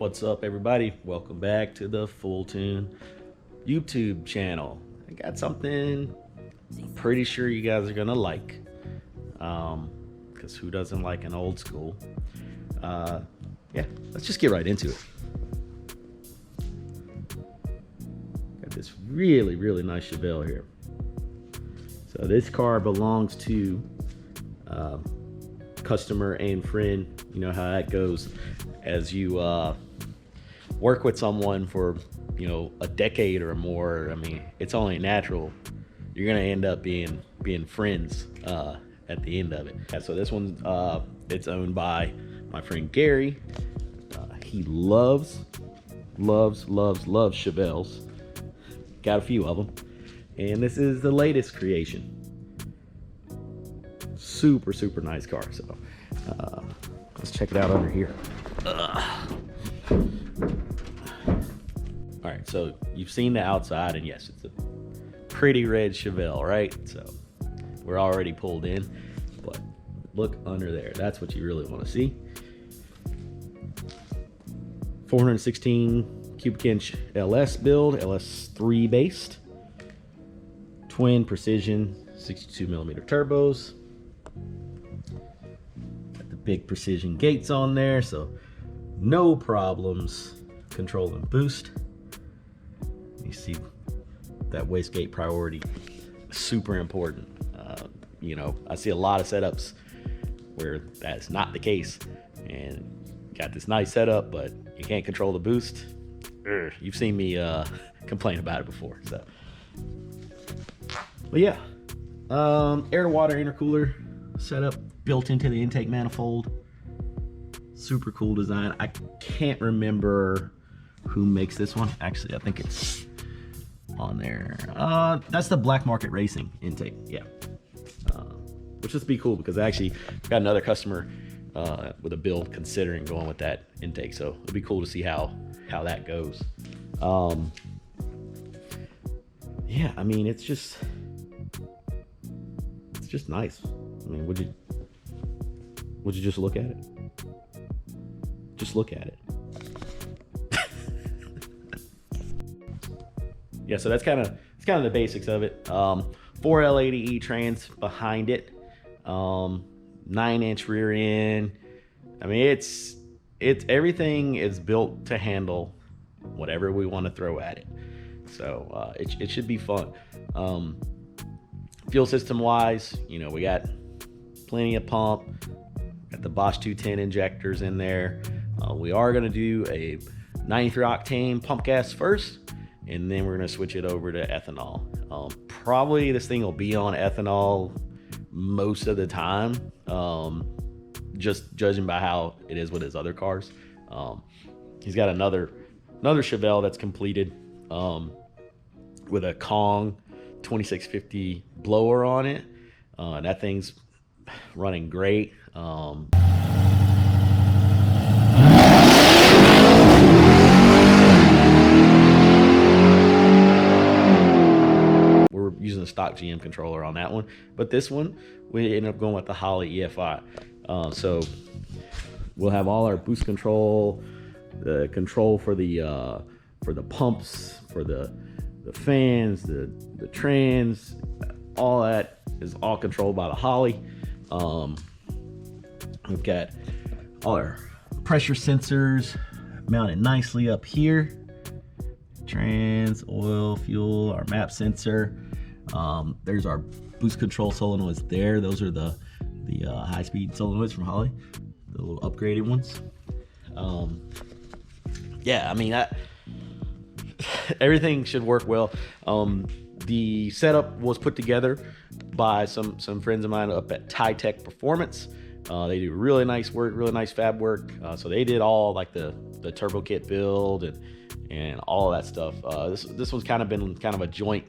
What's up, everybody? Welcome back to the Full Tune YouTube channel. I got something I'm pretty sure you guys are gonna like, because who doesn't like an old school? Yeah, let's just get right into it. Got this really nice Chevelle here. So this car belongs to customer and friend. You know how that goes as you work with someone for, you know, a decade or more. I mean, it's only natural you're gonna end up being friends at the end of it. Yeah, so this one, it's owned by my friend Gary. He loves Chevelles. Got a few of them, and this is the latest creation. Super nice car. So let's check it out under here. All right, so you've seen the outside, and yes, it's a pretty red Chevelle, right? So we're already pulled in, but look under there. That's what you really want to see. 416 cubic inch LS build, LS3 based, twin precision 62mm turbos. Got the big precision gates on there, so no problems controlling boost. You see that wastegate priority, super important. You know, I see a lot of setups where that's not the case, and got this nice setup, but you can't control the boost. You've seen me complain about it before. So, but yeah, air to water intercooler setup built into the intake manifold. Super cool design. I can't remember who makes this one. Actually, I think it's on there. That's the Black Market Racing intake. Yeah, which would be cool because I actually got another customer with a build considering going with that intake. So it'll be cool to see how that goes. Yeah, I mean, it's just nice. I mean, would you just look at it? Just look at it. Yeah, so that's kind of the basics of it. 4L80E trans behind it, 9-inch rear end. I mean, it's everything is built to handle whatever we want to throw at it. So it should be fun. Fuel system wise, you know, we got plenty of pump. Got the Bosch 210 injectors in there. We are going to do a 93 octane pump gas first, and then we're going to switch it over to ethanol. Probably this thing will be on ethanol most of the time, just judging by how it is with his other cars. He's got another Chevelle that's completed with a Kong 2650 blower on it. That thing's running great. We're using a stock GM controller on that one, but this one we ended up going with the Holley EFI. So we'll have all our boost control, the control for the pumps, for the fans, the trans, all that is all controlled by the Holley. We've got all our pressure sensors mounted nicely up here. Trans, oil, fuel, our map sensor. There's our boost control solenoids there. Those are the high-speed solenoids from Holley, the little upgraded ones. Yeah, I mean, everything should work well. The setup was put together by some friends of mine up at Tech Performance. They do really nice work, really nice fab work. So they did all like the turbo kit build and all of that stuff. This one's kind of been a joint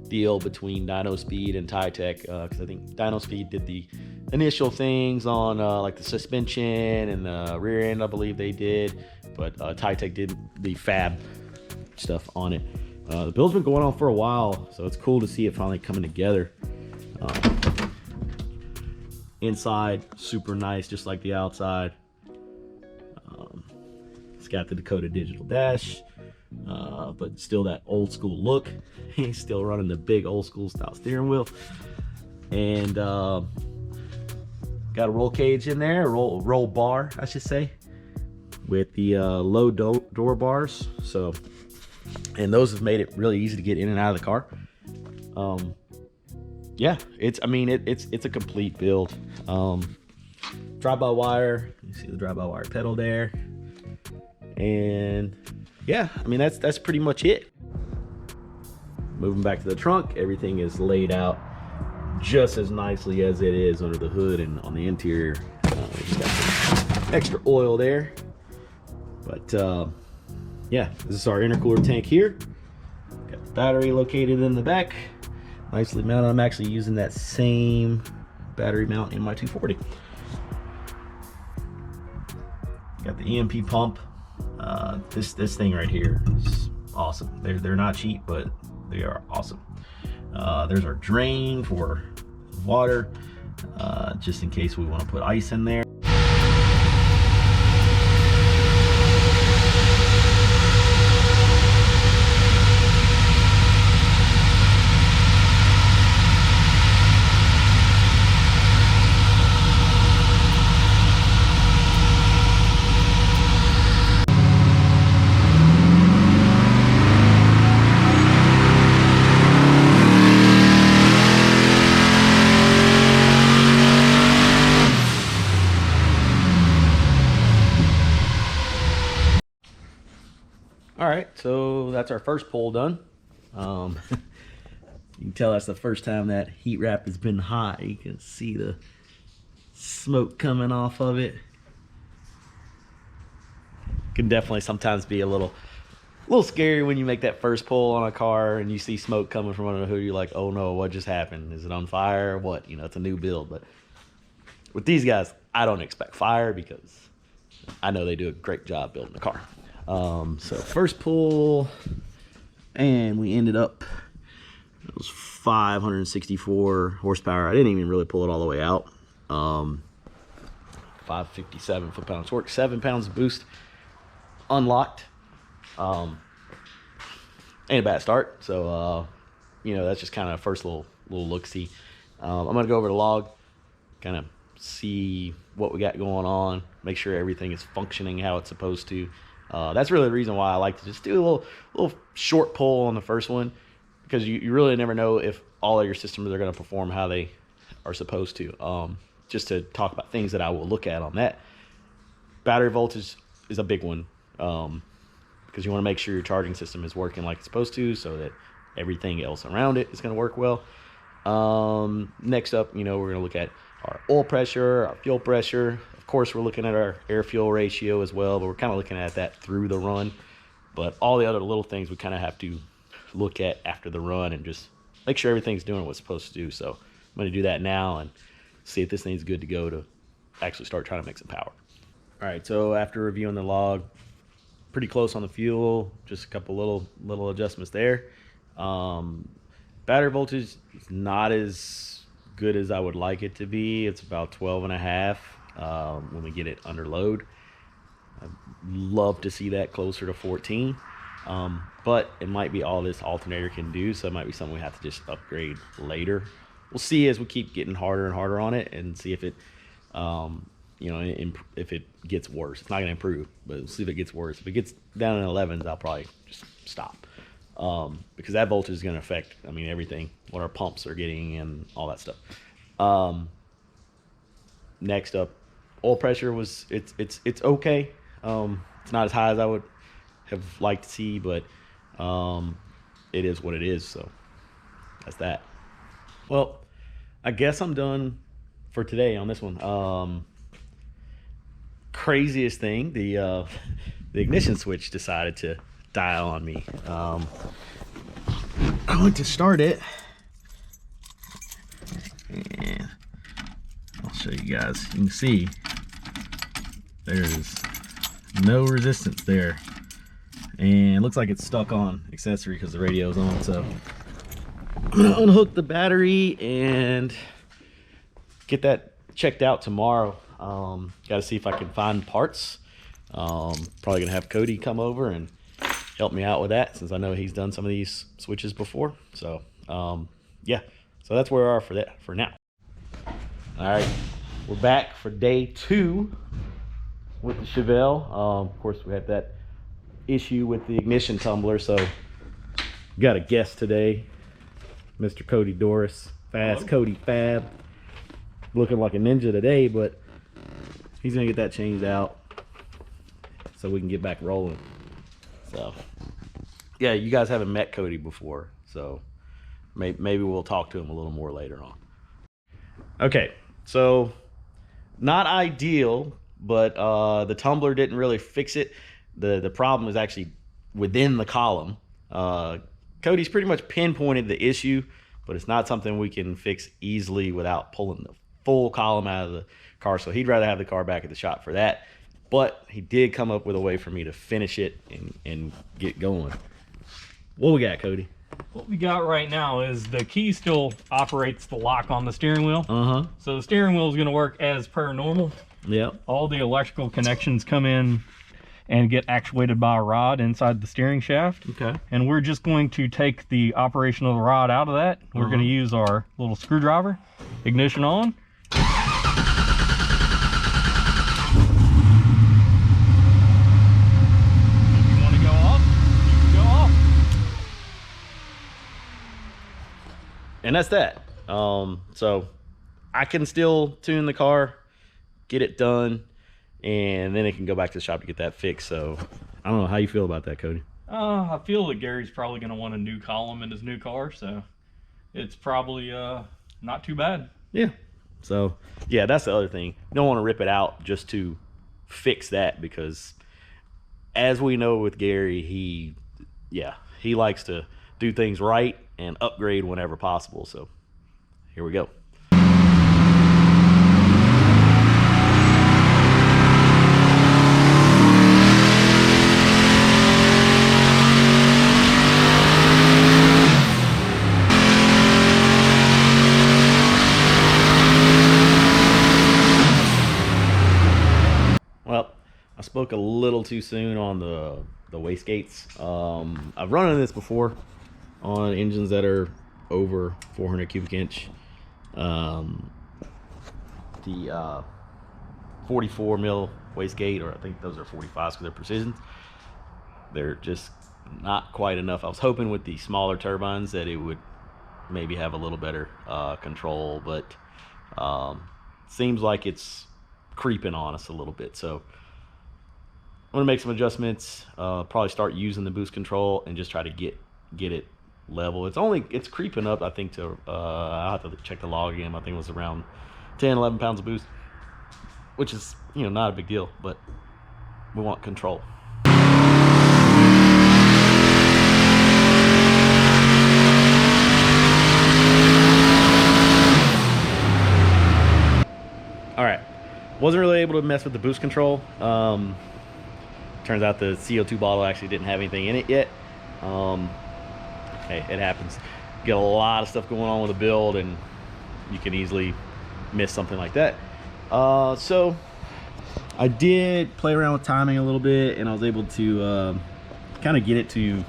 deal between Dyno Speed and Tech, because I think Dyno Speed did the initial things on like the suspension and the rear end, I believe they did, but Tech did the fab stuff on it. The build's been going on for a while, so it's cool to see it finally coming together. Inside, super nice, just like the outside. got the Dakota digital dash, but still that old school look. He's still running the big old school style steering wheel. And got a roll cage in there, roll bar, I should say, with the low door bars. So, and those have made it really easy to get in and out of the car. Yeah, it's a complete build. Drive-by-wire, you see the drive-by-wire pedal there. And yeah, I mean, that's pretty much it. Moving back to the trunk, everything is laid out just as nicely as it is under the hood and on the interior. We just got some extra oil there. But yeah, this is our intercooler tank here. Got the battery located in the back, nicely mounted. I'm actually using that same battery mount in my 240. Got the EMP pump. This thing right here is awesome. They're not cheap, but they are awesome. There's our drain for water, just in case we want to put ice in there. All right, so that's our first pull done. You can tell that's the first time that heat wrap has been hot. You can see the smoke coming off of it. Can definitely sometimes be a little scary when you make that first pull on a car and you see smoke coming from under the hood. You're like, oh no, what just happened? Is it on fire or what? You know, it's a new build. But with these guys, I don't expect fire because I know they do a great job building the car. So first pull, and we ended up, it was 564 horsepower. I didn't even really pull it all the way out. 557 foot-pounds torque, 7 pounds of boost, unlocked. Ain't a bad start. So, you know, that's just kind of first little look-see. I'm gonna go over the log, kind of see what we got going on, make sure everything is functioning how it's supposed to. That's really the reason why I like to just do a little short pull on the first one, because you really never know if all of your systems are going to perform how they are supposed to. Just to talk about things that I will look at on that. Battery voltage is a big one, because you want to make sure your charging system is working like it's supposed to, so that everything else around it is going to work well. Next up, you know, we're going to look at our oil pressure, our fuel pressure. Of course, we're looking at our air-fuel ratio as well, but we're kind of looking at that through the run. But all the other little things we kind of have to look at after the run and just make sure everything's doing what it's supposed to do. So I'm going to do that now and see if this thing's good to go to actually start trying to make some power. All right, so after reviewing the log, pretty close on the fuel, just a couple little adjustments there. Battery voltage is not as good as I would like it to be. It's about 12.5 when we get it under load. I'd love to see that closer to 14, but it might be all this alternator can do, so it might be something we have to just upgrade later. We'll see as we keep getting harder and harder on it and see if it you know, if it gets worse. It's not going to improve, but we'll see if it gets worse. If it gets down in 11s, I'll probably just stop, because that voltage is going to affect, I mean, everything, what our pumps are getting and all that stuff. Next up, oil pressure was it's okay. It's not as high as I would have liked to see, but it is what it is. So that's that. Well, I guess I'm done for today on this one. Craziest thing, the ignition switch decided to die on me. I went to start it, and I'll show you guys. You can see there's no resistance there, and it looks like it's stuck on accessory because the radio's on. So I'm gonna unhook the battery and get that checked out tomorrow. Got to see if I can find parts. Probably gonna have Cody come over and help me out with that, since I know he's done some of these switches before. So yeah, so that's where we are for that for now. All right, we're back for day 2 with the Chevelle. Of course, we had that issue with the ignition tumbler, so got a guest today, Mr. Cody Doris. Fast Hello. Cody Fab, looking like a ninja today, but he's gonna get that changed out so we can get back rolling. So yeah, you guys haven't met Cody before, so maybe we'll talk to him a little more later on. Okay, so not ideal, but the tumbler didn't really fix it. The problem is actually within the column. Cody's pretty much pinpointed the issue, but it's not something we can fix easily without pulling the full column out of the car. So he'd rather have the car back at the shop for that. But he did come up with a way for me to finish it and get going. What we got, Cody? What we got right now is the key still operates the lock on the steering wheel. So the steering wheel is going to work as per normal. Yep. All the electrical connections come in and get actuated by a rod inside the steering shaft. Okay. And we're just going to take the operation of the rod out of that. We're going to use our little screwdriver. Ignition on. If you want to go off, you can go off. And that's that. So I can still tune the car, get it done, and then it can go back to the shop to get that fixed. So I don't know how you feel about that, Cody. I feel that Gary's probably going to want a new column in his new car, so it's probably not too bad. Yeah. So yeah, that's the other thing. You don't want to rip it out just to fix that, because as we know with Gary, he likes to do things right and upgrade whenever possible. So here we go. Well, I spoke a little too soon on the wastegates. I've run into this before on engines that are over 400 cubic inch. The 44 mil wastegate, or I think those are 45s because they're precisions. They're just not quite enough. I was hoping with the smaller turbines that it would maybe have a little better control, but seems like it's creeping on us a little bit. So I'm gonna make some adjustments, probably start using the boost control and just try to get it level. It's creeping up, I think, to I'll have to check the log again. I think it was around 10-11 pounds of boost, which is, you know, not a big deal, but we want control. All right, wasn't really able to mess with the boost control. Turns out the CO2 bottle actually didn't have anything in it yet. Hey, it happens. Get a lot of stuff going on with a build, and you can easily miss something like that. So I did play around with timing a little bit, and I was able to kind of get it to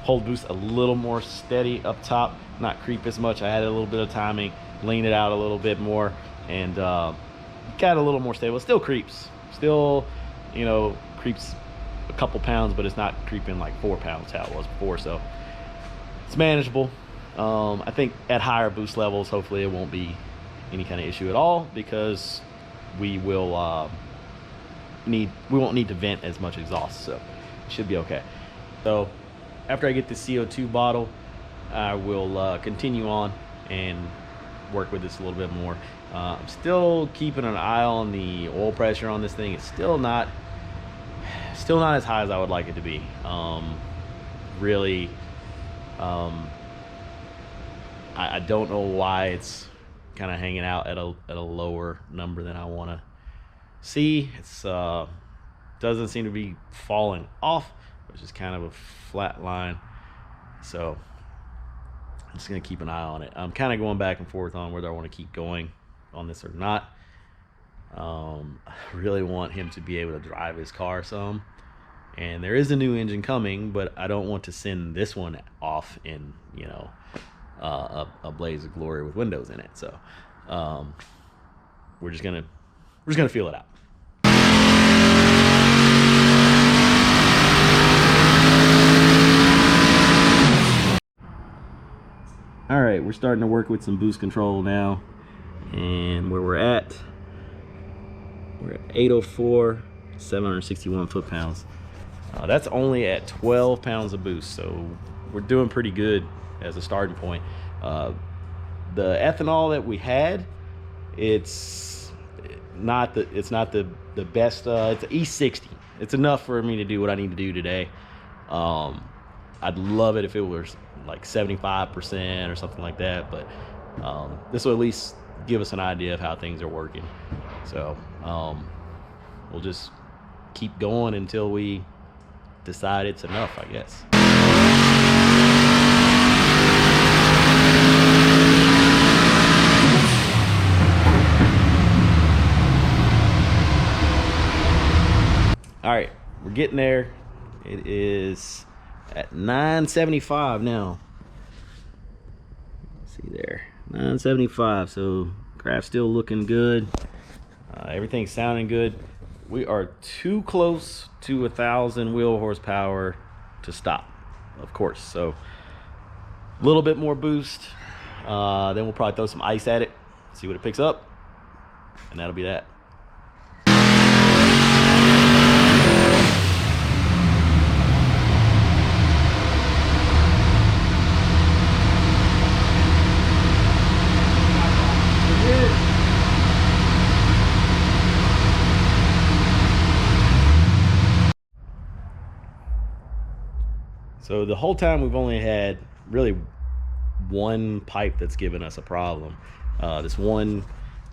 hold boost a little more steady up top, not creep as much. I added a little bit of timing, leaned it out a little bit more, and got a little more stable. It still creeps, still, you know, creeps a couple pounds, but it's not creeping like 4 pounds how it was before. So it's manageable. I think at higher boost levels, hopefully it won't be any kind of issue at all, because we won't need to vent as much exhaust, so it should be okay. So after I get the CO2 bottle, I will continue on and work with this a little bit more. I'm still keeping an eye on the oil pressure on this thing. It's still not as high as I would like it to be. Really, I don't know why it's kind of hanging out at a lower number than I want to see. It's doesn't seem to be falling off, which is kind of a flat line. So I'm just gonna keep an eye on it. I'm kind of going back and forth on whether I want to keep going on this or not. I really want him to be able to drive his car some. And there is a new engine coming, but I don't want to send this one off in, you know, a blaze of glory with windows in it. So we're just gonna feel it out. All right, we're starting to work with some boost control now, and where we're at 804, 761 foot-pounds. That's only at 12 pounds of boost, so we're doing pretty good as a starting point. The ethanol that we had, it's not the best. It's an E60. It's enough for me to do what I need to do today. I'd love it if it was like 75% or something like that, but this will at least give us an idea of how things are working. So we'll just keep going until we decide it's enough, I guess. All right, we're getting there. It is at 975 now. Let's see there, 975. So graph's still looking good. Everything's sounding good. We are too close to 1,000 wheel horsepower to stop, of course. So a little bit more boost. Then we'll probably throw some ice at it, see what it picks up, and that'll be that. So the whole time we've only had really one pipe that's given us a problem. This one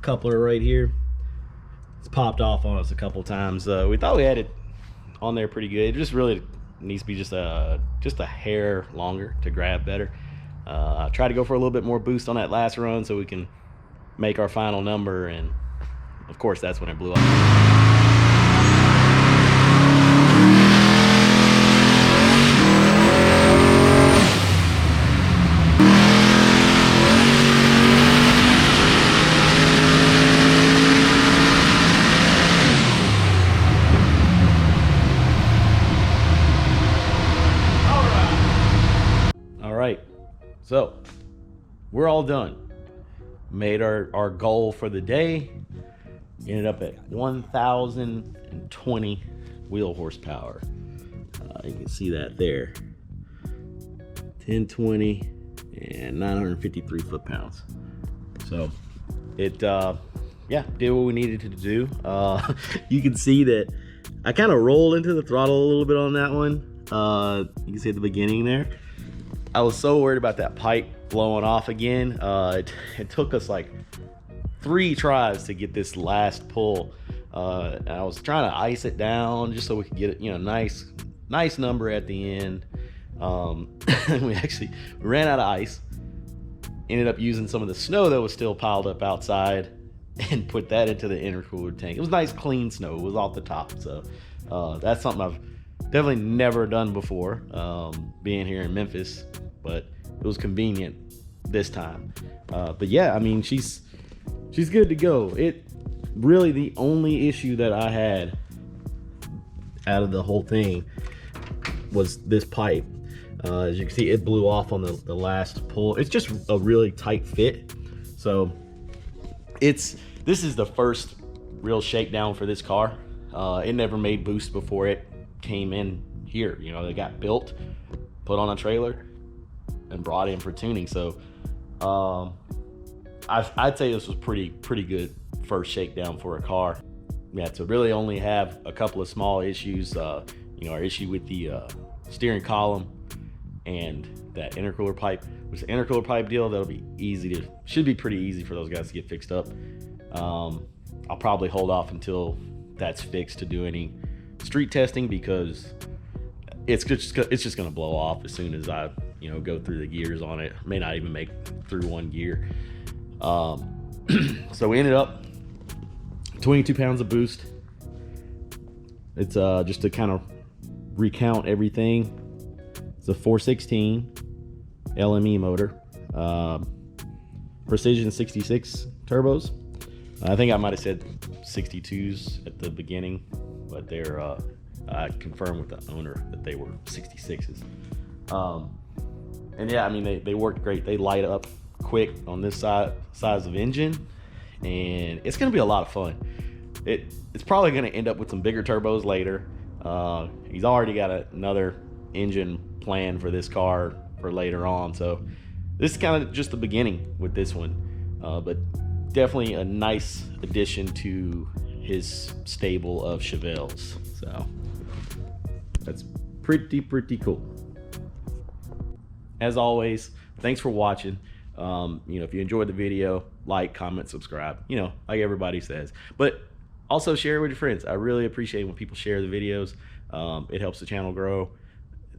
coupler right here, it's popped off on us a couple times. We thought we had it on there pretty good. It just really needs to be just a hair longer to grab better. I tried to go for a little bit more boost on that last run so we can make our final number, and of course that's when it blew up. So we're all done. Made our goal for the day. Ended up at 1,020 wheel horsepower. You can see that there. 1020 and 953 foot-pounds. So it yeah, did what we needed to do. You can see that I kind of rolled into the throttle a little bit on that one. You can see at the beginning there. I was so worried about that pipe blowing off again. It took us like 3 tries to get this last pull. And I was trying to ice it down just so we could get it, you know, nice number at the end. We ran out of ice. Ended up using some of the snow that was still piled up outside and put that into the intercooler tank. It was nice clean snow. It was off the top. So that's something I've definitely never done before, being here in Memphis, but it was convenient this time. But yeah, I mean, she's good to go. It really, the only issue that I had out of the whole thing was this pipe. As you can see, it blew off on the last pull. It's just a really tight fit. So this is the first real shakedown for this car. It never made boost before it came in here. You know, they got built, put on a trailer, and brought in for tuning. So I'd say this was pretty good first shakedown for a car. We had to really only have a couple of small issues. You know, our issue with the steering column and that intercooler pipe. With the intercooler pipe deal, that'll be should be pretty easy for those guys to get fixed up. I'll probably hold off until that's fixed to do any street testing, because it's just gonna blow off as soon as I, you know, go through the gears on it. May not even make through one gear. So we ended up 22 pounds of boost. It's just to kind of recount everything. It's a 416 LME motor, precision 66 turbos. I think I might have said 62s at the beginning, but they're I confirmed with the owner that they were 66s. And yeah, I mean, they worked great. They light up quick on this size of engine, and it's gonna be a lot of fun. It's probably gonna end up with some bigger turbos later. He's already got another engine planned for this car for later on, so this is kind of just the beginning with this one, but definitely a nice addition to his stable of Chevelles. So that's pretty cool. As always, thanks for watching. You know, if you enjoyed the video, like, comment, subscribe, you know, like everybody says, but also share it with your friends. I really appreciate when people share the videos. It helps the channel grow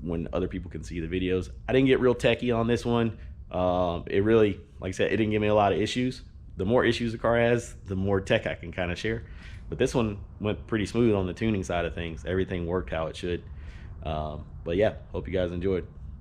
when other people can see the videos. I didn't get real techie on this one. It really, like I said, it didn't give me a lot of issues. The more issues the car has, the more tech I can kind of share. But this one went pretty smooth on the tuning side of things. Everything worked how it should. But yeah, hope you guys enjoyed.